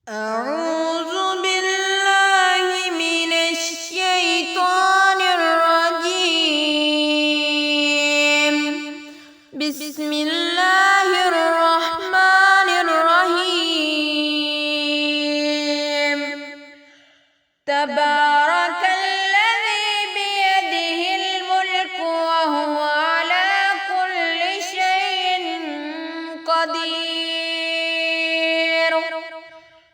أعوذ بالله من الشيطان الرجيم. بسم الله الرحمن الرحيم. تبارك الذي بيده الملك وهو على كل شيء قدير.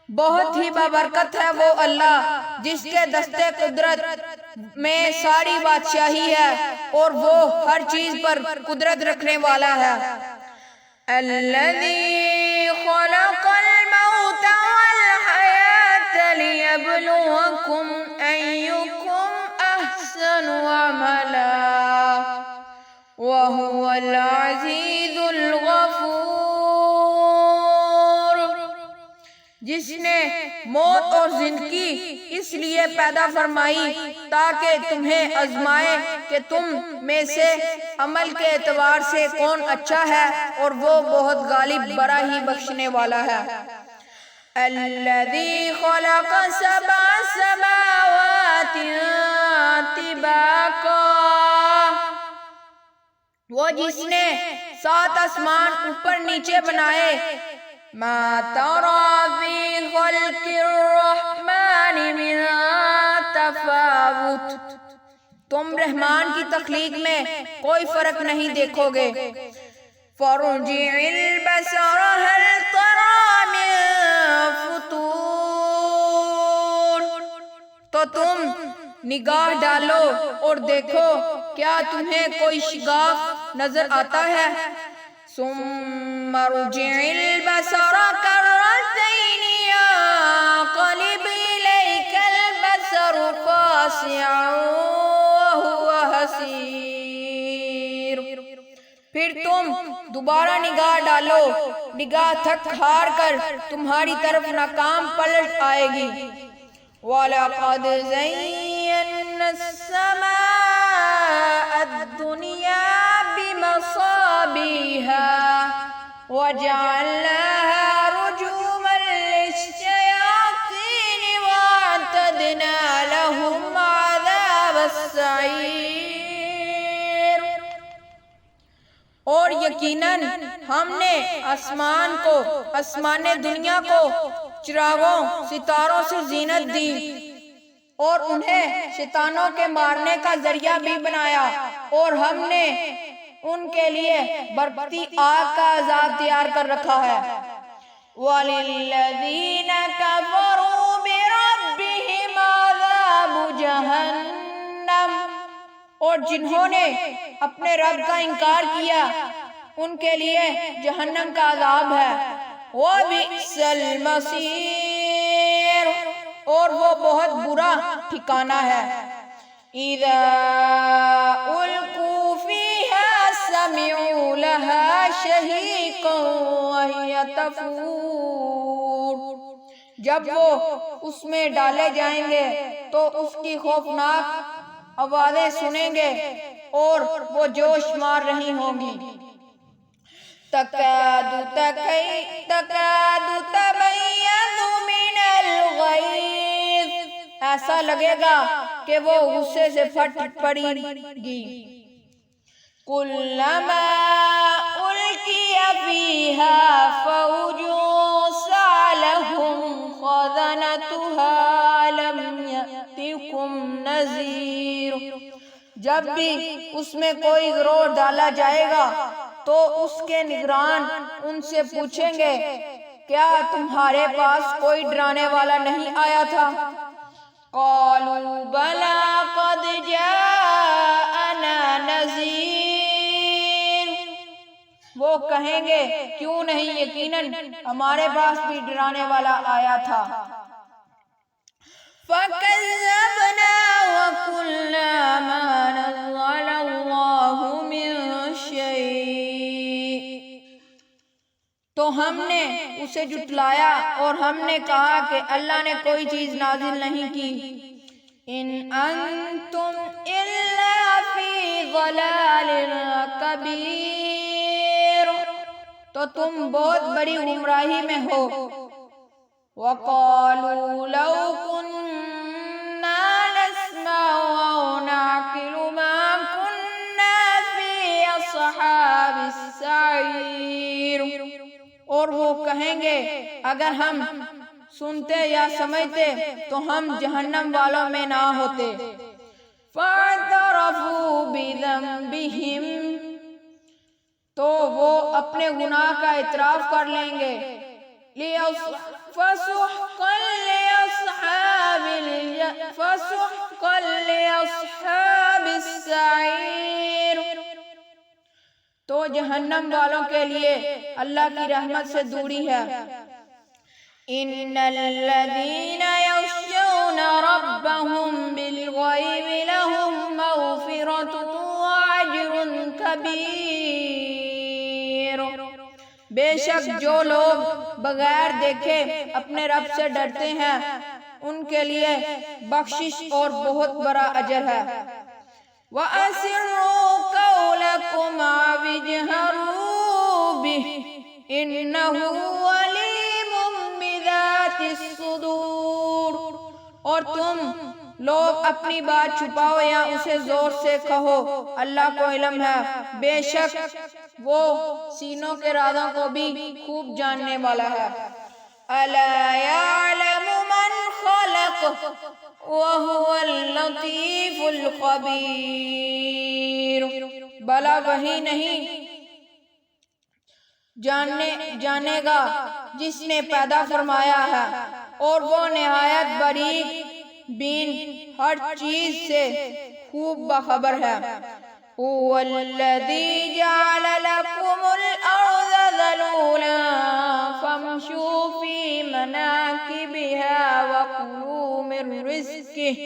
بہت ہی بابرکت ہے وہ اللہ جس کے دستے قدرت میں ساری بادشاہی ہے اور وہ ہر چیز پر قدرت رکھنے والا ہے۔ الذی خلق الموت والحیاة لیبلوکم ایکم احسن عملا وهو العزیز الغفور۔ جس نے موت اور زندگی اس لیے پیدا فرمائی تاکہ تمہیں آزمائے کہ تم میں سے عمل کے اعتبار سے کون اچھا ہے، اور وہ بہت غالب بڑا ہی بخشنے والا ہے۔ الذی خلق سبع سماوات طباقا، وہ جس نے 7 آسمان اوپر نیچے بنائے۔ ما ترى في خلق الرحمن من تفاوت، تم رحمان کی تخلیق میں کوئی فرق نہیں دیکھو گے۔ فارجع البصر هل ترى من فطور، تو تم نگاہ ڈالو اور دیکھو کیا تمہیں کوئی شگاف نظر آتا ہے۔ ثم ارجع البصر كرتين ينقلب إليك البصر خاسئا وهو حسير، پھر تم دوبارہ نگاہ ڈالو، نگاہ تھک ہار کر تمہاری طرف ناکام پلٹ آئے گی۔ وَلَقَدْ زَيَّنَّا السَّمَاءَ الدُّنْيَا بِمَصَابِيحَ وَجَعَلْنَاهَا رُجُومًا لِلشَّيَاطِينِ وَأَعْتَدْنَا لَهُمْ عَذَابَ السَّعِيرِ۔ اور یقیناً ہم نے آسمان دنیا کو چراغوں ستاروں سے زینت دی اور انہیں شیطانوں کے مارنے کا ذریعہ بھی بنایا، اور ہم نے ان کے لیے برقتی آگ کا عذاب تیار کر رکھا ہے۔ وَلِلَّذِينَ كَفَرُوا بِرَبِّهِمْ عَذَابُ جَهَنَّمَ، اور جنہوں نے اپنے رب کا انکار کیا ان کے لیے جہنم کا عذاب ہے۔ وَبِئْسَ الْمَصِيرُ، اور وہ بہت برا ٹھکانہ ہے۔ اِذَا أُلْقُوا فِيهَا سَمِعُوا لَهَا شَهِيقًا وَهِيَ تَفُورُ، جب وہ اس میں ڈالے جائیں گے تو اس کی خوفناک آوازیں سنیں گے اور وہ جوش مار رہی ہوں گی۔ تَكَادُ تَبَيَّنُ مِنَ الْغَيْظِ، ایسا لگے گا کہ وہ غصے سے پھٹ پڑیں گی۔ كُلَّمَا أُلْقِيَ فِيهَا فَوْجٌ سَأَلَهُمْ خَزَنَتُهَا أَلَمْ يَأْتِكُمْ نَذِيرٌ، جب بھی اس میں کوئی گروہ ڈالا جائے گا تو اس کے نگران ان سے پوچھیں گے کیا تمہارے پاس کوئی ڈرانے والا نہیں آیا تھا؟ قَالُوا بَلَىٰ قَدْ جَاءَنَا نَذِيرٌ، وہ کہیں گے کیوں نہیں، یقیناً ہمارے پاس بھی ڈرانے والا آیا تھا۔ فَكَذَّبْنَا وَقُلْنَا مَا نَزَّلَ اللَّهُ مِن شَيْءٍ، تو ہم نے اسے جھٹلایا اور ہم نے کہا کہ اللہ نے کوئی چیز نازل نہیں کی۔ إِنْ أَنْتُمْ إِلَّا فِي ضَلَالٍ كَبِيرٍ، تو تم بہت بڑی گمراہی میں ہو۔ وقالوا لو كنا نسمع أو نعقل ما كنا في أصحاب السعير، اور وہ کہیں گے اگر ہم سنتے یا سمجھتے تو ہم جہنم والوں میں نہ ہوتے۔ فاعترفوا بذنبہم، تو وہ اپنے گناہ کا اعتراف کر لیں گے۔ فسحقا لأصحاب السعیر، تو جہنم والوں کے لیے اللہ کی رحمت سے دوری ہے۔ ان الذین یخشون ربهم بالغیب لهم مغفرۃ واجر کبیر، بے شک جو لوگ بغیر دیکھے اپنے رب سے ڈرتے ہیں ان کے لیے بخشش اور بہت بڑا اجر ہے۔ وَأَسِرُّوا قَوْلَكُمْ أَوِ اجْهَرُوا بِهِ إِنَّهُ عَلِيمٌ بِذَاتِ الصُّدُورِ، اور تم لوگ اپنی بات چھپاؤ یا اسے زور سے کہو، اللہ کو علم ہے، بے شک وہ سینوں کے رازوں کو بھی خوب جاننے والا ہے۔ أَلَا يَعْلَمُ مَنْ خَلَقَ وَهُوَ اللَّطِيفُ الْخَبِيرُ، بھلا وہی نہیں جانے گا جس نے پیدا فرمایا ہے، اور وہ نہایت باریک بین ہر چیز سے خوب باخبر ہے۔ هُوَ الَّذِي جَعَلَ لَكُمُ الْأَرْضَ ذَلُولًا فَامْشُوا فِي مَنَاكِبِهَا وَكُلُوا مِن رِزْقِهِ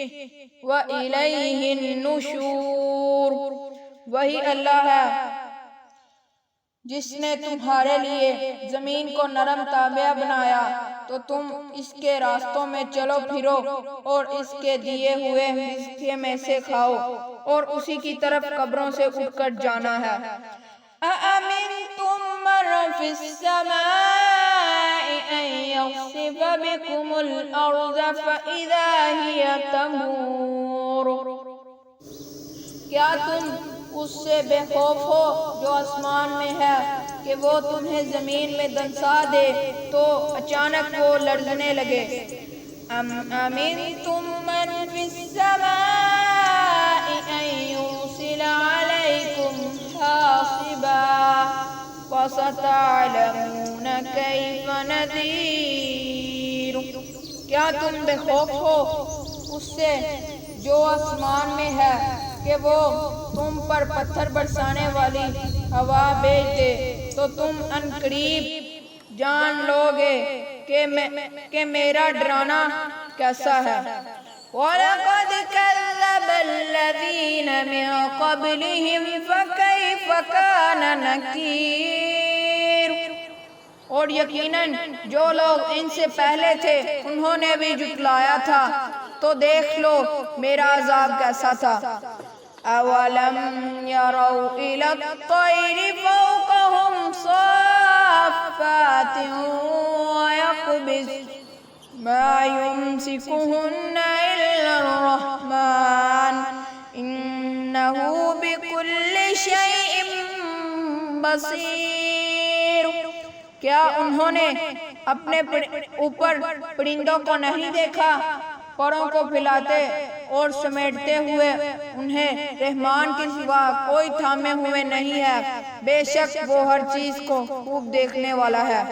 وَإِلَيْهِ النُّشُورُ، وہی اللہ ہے جس نے تمہارے لیے زمین کو نرم تابع بنایا تو تم اس کے راستوں میں چلو پھرو اور اس کے دیے ہوئے حصے میں سے کھاؤ، اور اسی کی طرف قبروں سے اٹھ کر جانا ہے۔ أَأَمِنْتُم مَّن فِي السَّمَاءِ أَن يَخْسِفَ بِكُمُ الْأَرْضَ فَإِذَا هِيَ تَمُورُ، کیا تم اس سے بے خوف ہو جو آسمان میں ہے کہ وہ تمہیں زمین میں دنسا دے تو اچانک وہ لرزنے لگے۔ أَمْ أَمِنْتُم مَّن فِي السَّمَاءِ أَن يُرْسِلَ عَلَيْكُمْ حَاصِبًا فَسَتَعْلَمُونَ كَيْفَ نَذِيرِ، کیا تم بے خوف ہو اس سے جو آسمان میں ہے کہ وہ تم پر پتھر برسانے والی ہوا بھیج دے تو تم عنقریب جان لو گے کہ میرا ڈرانا کیسا ہے۔ وَلَقَدْ كَذَّبَ الَّذِينَ مِن قَبْلِهِمْ فَكَيْفَ كَانَ نَكِيرِ، اور یقیناً جو لوگ ان سے پہلے تھے انہوں نے بھی جھٹلایا تھا، تو دیکھ لو میرا عذاب کیسا تھا۔ أَوَلَمْ يَرَوْا إِلَى الطَّيْرِ فَوْقَهُمْ صَافَّاتٍ وَيَقْبِضْنَ مَا يُمْسِكُهُنَّ إِلَّا الرَّحْمَنُ إِنَّهُ بِكُلِّ شَيْءٍ بَصِيرٌ، کیا انہوں نے اپنے اوپر پرندوں کو نہیں دیکھا، پروں کو پھیلاتے اور سمیٹتے ہوئے، انہیں رحمان کے سوا کوئی تھامے ہوئے نہیں ہے، بے شک وہ ہر چیز کو خوب دیکھنے والا ہے۔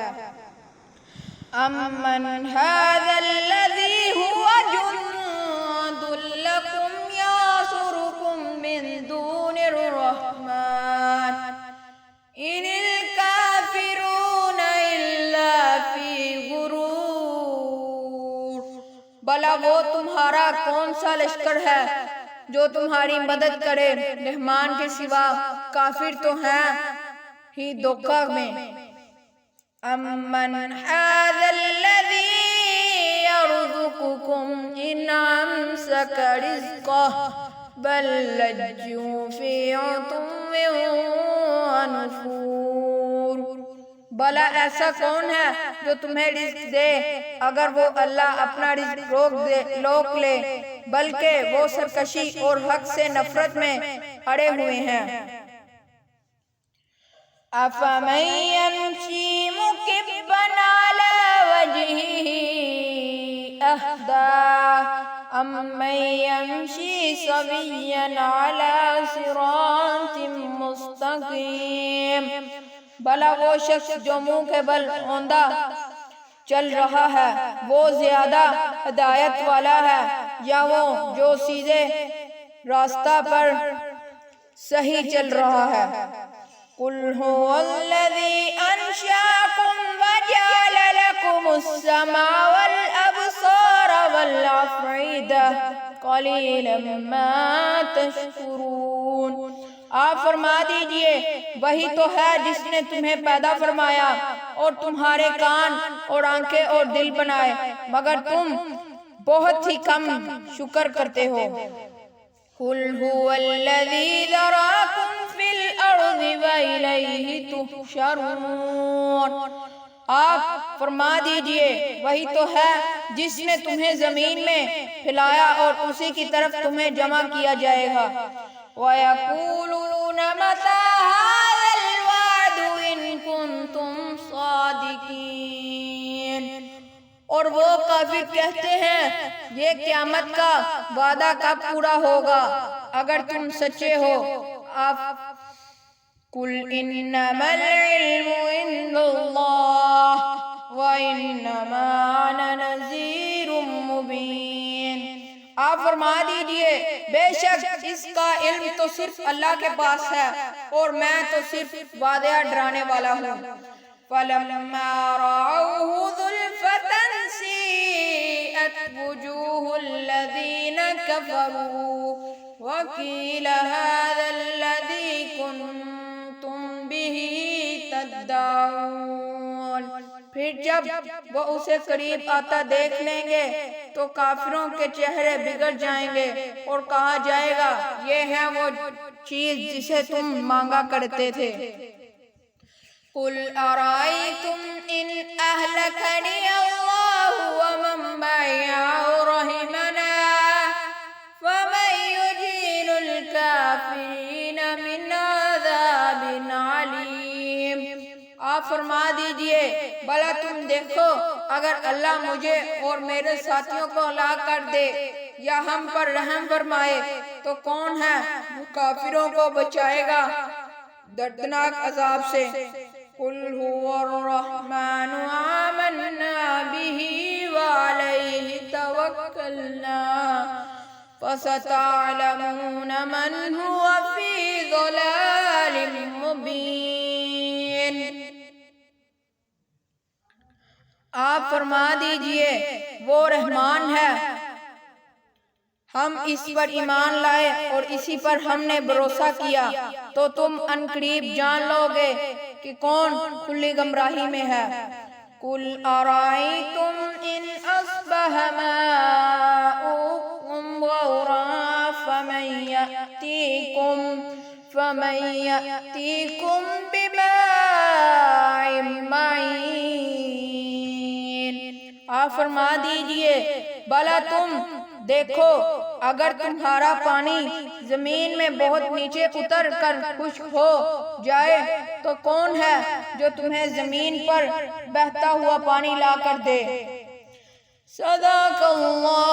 أَمَّنْ هَذَا الَّذِي هُوَ جُنْدٌ لَكُمْ يَنصُرُكُم مِّن دُونِ الرَّحْمَنِ إِنِ الْكَافِرُونَ إِلَّا فِي غُرُورٍ، بھلا وہ تمہارا کون سا لشکر ہے جو تمہاری مدد کرے، رحمان کے سوا کافر تو ہیں ہی دھوکہ میں۔ أَمَّنْ هَذَا الَّذِي يَرْزُقُكُمْ إِنْ أَمْسَكَ رِزْقَهُ بَل لَجُّوا فِي عُتُوٍّ وَنُفُورٍ، بھلا ایسا کون ہے جو تمہیں رزق دے اگر وہ اللہ اپنا رزق روک لے، بلکہ وہ سرکشی اور حق سے نفرت میں اڑے ہوئے ہیں۔ أَفَمَن يَمْشِي مُكِبًّا عَلَى وَجْهِهِ أَهْدَىٰ أَمَّن يَمْشِي سَوِيًّا عَلَى صِرَاطٍ مُّسْتَقِيمٍ۔ بھلا وہ شخص جو منہ کے بل اوندھا چل رہا ہے وہ زیادہ ہدایت والا ہے، یا وہ جو سیدھے راستہ پر صحیح چل رہا ہے؟ قُلْ هُوَ الَّذِي أَنشَأَكُمْ وَجَعَلَ لَكُمُ السَّمْعَ وَالْأَبْصَارَ وَالْأَفْئِدَةَ قَلِيلًا مَا تَشْكُرُونَ۔ آپ فرما دیجئے وہی تو ہے جس نے تمہیں پیدا فرمایا اور تمہارے کان اور آنکھیں اور دل بنائے، مگر تم بہت ہی کم شکر کرتے ہو۔ قُلْ هُوَ الَّذِي ذَرَأَكُمْ فِي الْأَرْضِ وَإِلَيْهِ تُحْشَرُونَ۔ آپ فرما دیجئے وہی تو ہے جس نے تمہیں زمین میں پھیلایا اور اسی کی طرف تمہیں جمع کیا جائے گا۔ وَيَقُولُونَ مَتَىٰ هَٰذَا الْوَعْدُ إِن كُنتُمْ صَادِقِينَ۔ اور وہ کافر کہتے ہیں یہ قیامت کا وعدہ کب پورا ہوگا اگر تم سچے ہو۔ آپ قُلْ إِنَّمَا الْعِلْمُ عِندَ اللَّهِ وَإِنَّمَا أَنَا نَذِيرٌ مُّبِينٌ۔ آپ فرما دیجئے بے شک اس کا علم تو صرف اللہ کے پاس ہے اور میں تو صرف واضح ڈرانے والا ہوں۔ فَلَمَّا رَأَوْهُ زُلْفَةً سِيئَتْ وُجُوهُ الَّذِينَ كَفَرُوا وَقِيلَ هَٰذَا الَّذِي كُنتُم بِهِ تَدَّعُونَ۔ پھر جب وہ اسے قریب آتا دیکھ لیں گے تو کافروں کے چہرے بگڑ جائیں گے اور کہا جائے گا یہ ہے وہ چیز جسے تم مانگا کرتے تھے۔ قُلْ أَرَأَيْتُمْ إِنْ أَهْلَكَنِيَ اللَّهُ وَمَن مَّعِيَ أَوْ رَحِمَنَا فَمَن يُجِيرُ الْكَافِرِينَ مِنْ عَذَابٍ عَلِيمٍ۔ آپ فرما دیجئے بھلا تم دیکھو اگر اللہ مجھے اور میرے ساتھیوں کو ہلاک کر دے یا ہم پر رحم فرمائے تو کون ہے جو کافروں کو بچائے گا دردناک عذاب سے۔ قُلْ هُوَ الرَّحْمَٰنُ آمَنَّا بِهِ وَعَلَيْهِ تَوَكَّلْنَا فَسَتَعْلَمُونَ مَنْ هُوَ فِي ضَلَالٍ مُّبِينٍ۔ آپ فرما دیجئے وہ رحمان ہے، ہم اس پر ایمان لائے اور اسی پر ہم نے بھروسہ کیا تو تم عنقریب جان لو گے کہ کون کھلی گمراہی میں ہے۔ قُلْ أَرَأَيْتُمْ إِنْ أَصْبَحَ مَاؤُكُمْ غَوْرًا فَمَن يَأْتِيكُم بِمَاءٍ مَّعِينٍ۔ آپ فرما دیجئے بھلا تم دیکھو اگر تمہارا پانی زمین میں بہت نیچے اتر کر خشک ہو جائے تو کون ہے جو تمہیں زمین پر بہتا ہوا پانی لا کر دے۔ صدق اللہ